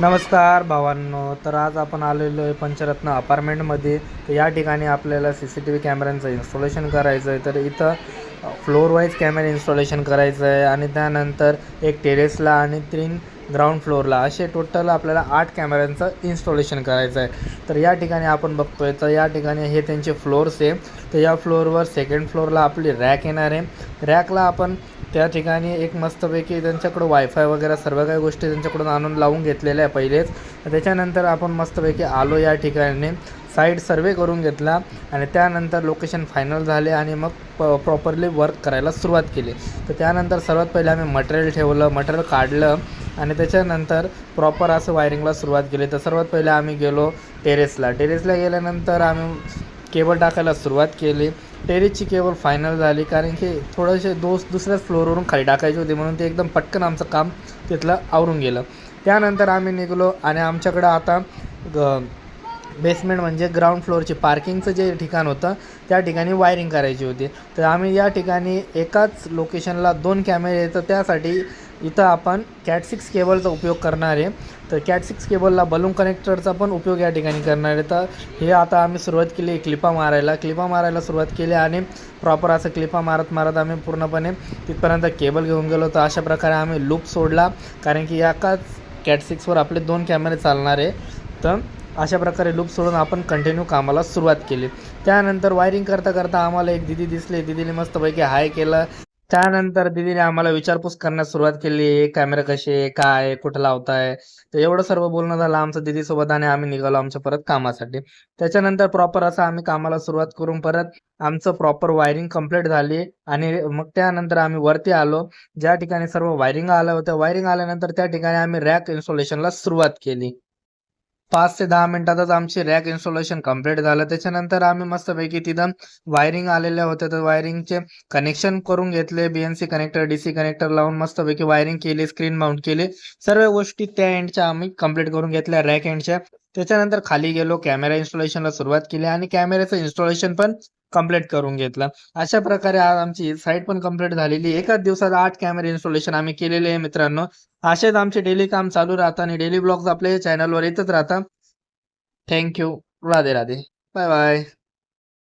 नमस्कार भावांनो. तर आज आपण आलेलो आहे पंचरत्न अपार्टमेंटमध्ये. तर या ठिकाणी आपल्याला CCTV कॅमेऱ्यांचं इन्स्टॉलेशन करायचं आहे. तर इथं फ्लोअर वाईज कॅमेरा इन्स्टॉलेशन करायचं आहे आणि त्यानंतर एक टेरेसला आणि 3 ग्राउंड फ्लोअरला असे टोटल आपल्याला 8 कॅमेऱ्यांचं इन्स्टॉलेशन करायचं आहे. तर या ठिकाणी आपण बघतोय तर या ठिकाणी हे त्यांचे फ्लोअर्स आहे. तर या फ्लोअरवर सेकंड फ्लोअरला आपली रॅक येणार आहे. रॅकला आपण त्या ठिकाणी एक मस्तपैकी त्यांच्याकडं वायफाय वगैरे सर्व काही गोष्टी त्यांच्याकडून आणून लावून घेतलेल्या आहे पहिलेच. त्याच्यानंतर आपण मस्तपैकी आलो या ठिकाणी, साईट सर्वे करून घेतला आणि त्यानंतर लोकेशन फायनल झाले आणि मग प्रॉपरली वर्क करायला सुरुवात केली. तर त्यानंतर सर्वात पहिले आम्ही मटेरियल ठेवलं, मटेरियल काढलं आणि त्याच्यानंतर प्रॉपर असं वायरिंगला सुरुवात केली. तर सर्वात पहिले आम्ही गेलो टेरेसला गेल्यानंतर आम्ही केबल टाकायला सुरुवात केली. टेरेसची केबल फायनल झाली कारण की थोडेसे दुसऱ्याच फ्लोअरवरून खाली टाकायची होती, म्हणून ते एकदम पटकन आमचं काम तिथलं आवरून गेलं. त्यानंतर आम्ही निघलो आणि आमच्याकडं आता बेसमेंट म्हणजे ग्राउंड फ्लोअरची पार्किंगचं जे ठिकाण होतं त्या ठिकाणी वायरिंग करायची होती. तर आम्ही या ठिकाणी एकाच लोकेशनला 2 कॅमेरे येतं, त्यासाठी इथं आपण कॅट 6 केबलचा उपयोग करणार आहे. तर कॅट 6 केबलला बलून कनेक्टरचा पण उपयोग या ठिकाणी करणार आहे. तर हे आता आम्ही सुरुवात केली क्लिपा मारायला सुरुवात केली आणि प्रॉपर असं क्लिपा मारत आम्ही पूर्णपणे तिथपर्यंत केबल घेऊन गेलो. तर अशा प्रकारे आम्ही लूप सोडला कारण की एकाच कॅट 6वर आपले 2 कॅमेरे चालणार आहे. तर अशा प्रकारे लूप सोडून आपण कंटिन्यू कामाला सुरुवात केली. त्यानंतर वायरिंग करता आम्हाला एक दीदी दिसली. दीदीने मस्तपैकी हाय केलं. त्यानंतर दीदीने आम्हाला विचारपूस करण्यास सुरुवात केली, कॅमेरा कसे आहे, काय आहे, कुठं लावताय. तर एवढं सर्व बोलणं झालं आमचं दीदीसोबत आणि आम्ही निघालो आमच्या परत कामासाठी. त्याच्यानंतर प्रॉपर असं आम्ही कामाला सुरुवात करून परत आमचं प्रॉपर वायरिंग कंप्लीट झाली आणि मग त्यानंतर आम्ही वरती आलो. ज्या ठिकाणी सर्व वायरिंग आलं होतं, वायरिंग आल्यानंतर त्या ठिकाणी आम्ही रॅक इन्स्टॉलेशनला सुरुवात केली. 5 ते 10 मिनिटातच आमची रॅक इन्स्टॉलेशन कंप्लीट झालं. त्याच्यानंतर आम्ही मस्तपैकी तिथं वायरिंग आलेल्या होत्या, तर वायरिंगचे कनेक्शन करून घेतले. BNC कनेक्टर, DC कनेक्टर लावून मस्तपैकी वायरिंग केली, स्क्रीन माउंट केली. सर्व गोष्टी त्या एंडच्या आम्ही कंप्लीट करून घेतल्या रॅक एंडच्या. त्याच्यानंतर खाली गेलो, कॅमेरा इन्स्टॉलेशनला सुरुवात केली आणि कॅमेऱ्याचं इन्स्टॉलेशन पण कंप्लीट करून घेतलं. अशा प्रकारे आज आमची साईट पण कंप्लीट झालेली. एकाच दिवसात 8 कॅमेरे इन्स्टॉलेशन आम्ही केलेले आहे मित्रांनो. असेच आमचे डेली काम चालू राहतात आणि डेली ब्लॉग्स आपल्या चॅनलवर येतच राहतात. Thank you. Radhe Radhe. Bye bye.